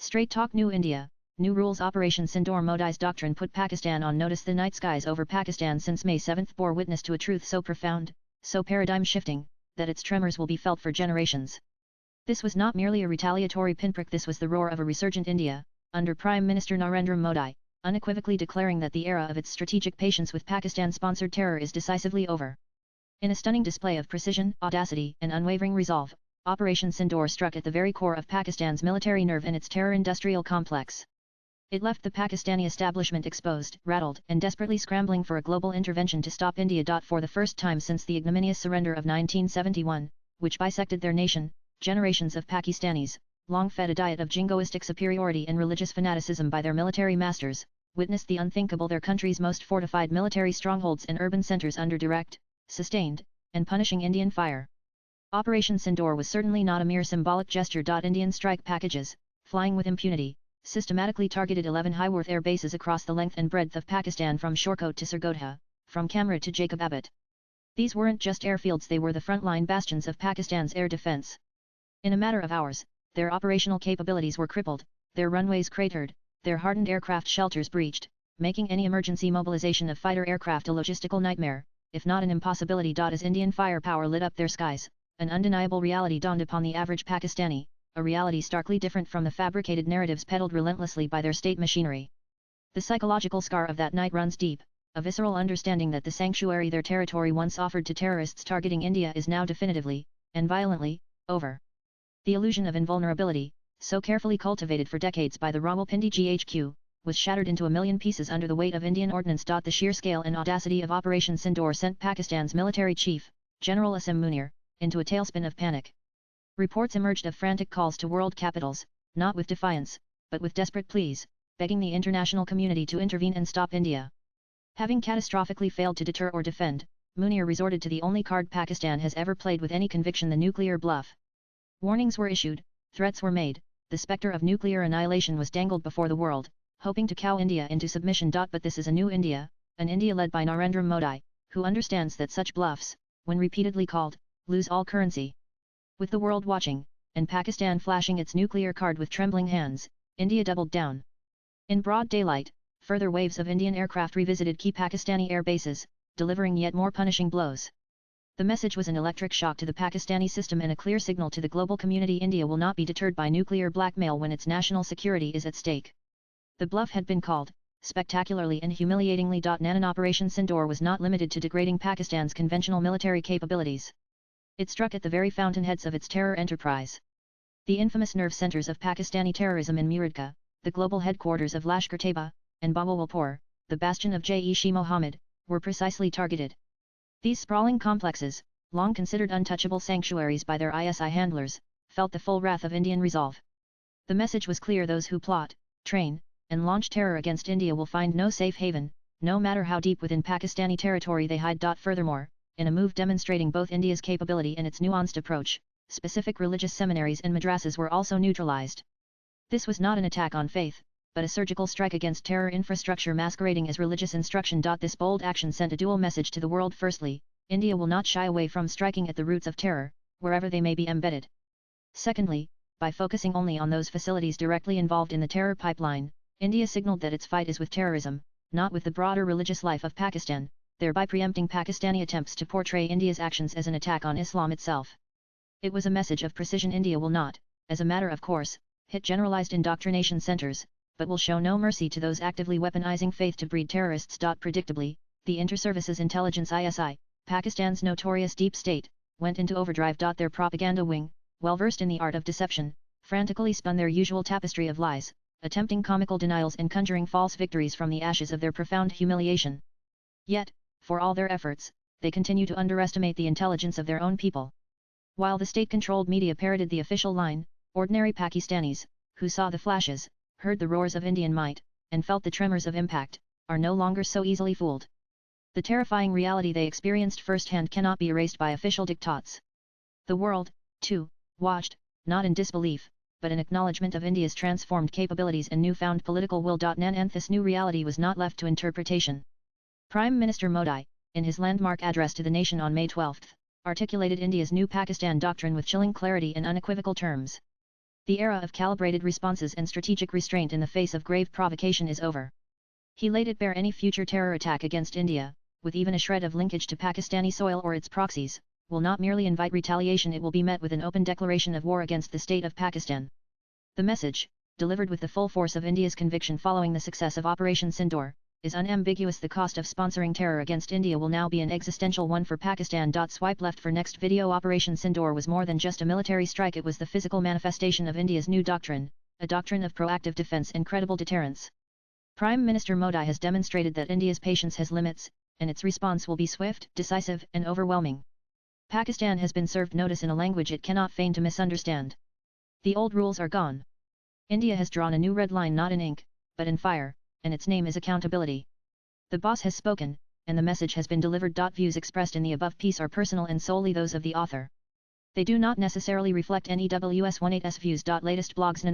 Straight Talk New India, New Rules Operation Sindoor Modi's doctrine put Pakistan on notice. The night skies over Pakistan since May 7 bore witness to a truth so profound, so paradigm-shifting, that its tremors will be felt for generations. This was not merely a retaliatory pinprick, this was the roar of a resurgent India, under Prime Minister Narendra Modi, unequivocally declaring that the era of its strategic patience with Pakistan-sponsored terror is decisively over. In a stunning display of precision, audacity, and unwavering resolve, Operation Sindoor struck at the very core of Pakistan's military nerve and its terror-industrial complex. It left the Pakistani establishment exposed, rattled, and desperately scrambling for a global intervention to stop India. For the first time since the ignominious surrender of 1971, which bisected their nation, generations of Pakistanis, long fed a diet of jingoistic superiority and religious fanaticism by their military masters, witnessed the unthinkable: their country's most fortified military strongholds and urban centers under direct, sustained, and punishing Indian fire. Operation Sindoor was certainly not a mere symbolic gesture. Indian strike packages, flying with impunity, systematically targeted 11 high-worth air bases across the length and breadth of Pakistan, from Shorkot to Sargodha, from Kamra to Jacobabad. These weren't just airfields, they were the frontline bastions of Pakistan's air defense. In a matter of hours, their operational capabilities were crippled, their runways cratered, their hardened aircraft shelters breached, making any emergency mobilization of fighter aircraft a logistical nightmare, if not an impossibility. As Indian firepower lit up their skies, an undeniable reality dawned upon the average Pakistani, a reality starkly different from the fabricated narratives peddled relentlessly by their state machinery. The psychological scar of that night runs deep, a visceral understanding that the sanctuary their territory once offered to terrorists targeting India is now definitively, and violently, over. The illusion of invulnerability, so carefully cultivated for decades by the Rawalpindi GHQ, was shattered into a million pieces under the weight of Indian ordnance. The sheer scale and audacity of Operation Sindoor sent Pakistan's military chief, General Asim Munir, into a tailspin of panic. Reports emerged of frantic calls to world capitals, not with defiance, but with desperate pleas, begging the international community to intervene and stop India. Having catastrophically failed to deter or defend, Munir resorted to the only card Pakistan has ever played with any conviction: the nuclear bluff. Warnings were issued, threats were made, the spectre of nuclear annihilation was dangled before the world, hoping to cow India into submission. But this is a new India, an India led by Narendra Modi, who understands that such bluffs, when repeatedly called, lose all currency. With the world watching, and Pakistan flashing its nuclear card with trembling hands, India doubled down. In broad daylight, further waves of Indian aircraft revisited key Pakistani air bases, delivering yet more punishing blows. The message was an electric shock to the Pakistani system and a clear signal to the global community: India will not be deterred by nuclear blackmail when its national security is at stake. The bluff had been called, spectacularly and humiliatingly. Nan Operation Sindoor was not limited to degrading Pakistan's conventional military capabilities. It struck at the very fountainheads of its terror enterprise. The infamous nerve centers of Pakistani terrorism in Muradka, the global headquarters of Lashkar-Taiba, and Bahawalpur, the bastion of Jaish-e Mohammed, were precisely targeted. These sprawling complexes, long considered untouchable sanctuaries by their ISI handlers, felt the full wrath of Indian resolve. The message was clear: those who plot, train, and launch terror against India will find no safe haven, no matter how deep within Pakistani territory they hide. Furthermore, in a move demonstrating both India's capability and its nuanced approach, specific religious seminaries and madrasas were also neutralized. This was not an attack on faith, but a surgical strike against terror infrastructure masquerading as religious instruction. This bold action sent a dual message to the world: firstly, India will not shy away from striking at the roots of terror, wherever they may be embedded. Secondly, by focusing only on those facilities directly involved in the terror pipeline, India signaled that its fight is with terrorism, not with the broader religious life of Pakistan, thereby preempting Pakistani attempts to portray India's actions as an attack on Islam itself. It was a message of precision: India will not, as a matter of course, hit generalized indoctrination centers, but will show no mercy to those actively weaponizing faith to breed terrorists. Predictably, the Inter-Services Intelligence ISI, Pakistan's notorious deep state, went into overdrive. Their propaganda wing, well versed in the art of deception, frantically spun their usual tapestry of lies, attempting comical denials and conjuring false victories from the ashes of their profound humiliation. Yet, for all their efforts, they continue to underestimate the intelligence of their own people. While the state-controlled media parroted the official line, ordinary Pakistanis, who saw the flashes, heard the roars of Indian might, and felt the tremors of impact, are no longer so easily fooled. The terrifying reality they experienced firsthand cannot be erased by official diktats. The world, too, watched, not in disbelief, but in acknowledgement of India's transformed capabilities and newfound political will. This new reality was not left to interpretation. Prime Minister Modi, in his landmark address to the nation on May 12, articulated India's new Pakistan doctrine with chilling clarity and unequivocal terms. The era of calibrated responses and strategic restraint in the face of grave provocation is over. He laid it bare any future terror attack against India, with even a shred of linkage to Pakistani soil or its proxies, will not merely invite retaliation, it will be met with an open declaration of war against the state of Pakistan. The message, delivered with the full force of India's conviction following the success of Operation Sindoor, is unambiguous. The cost of sponsoring terror against India will now be an existential one for Pakistan. Swipe left for next video. Operation Sindoor was more than just a military strike, it was the physical manifestation of India's new doctrine, a doctrine of proactive defence and credible deterrence. Prime Minister Modi has demonstrated that India's patience has limits, and its response will be swift, decisive and overwhelming. Pakistan has been served notice in a language it cannot feign to misunderstand. The old rules are gone. India has drawn a new red line, not in ink, but in fire, and its name is accountability. The boss has spoken, and the message has been delivered. Views expressed in the above piece are personal and solely those of the author. They do not necessarily reflect NEWS18's views. Latest blogs.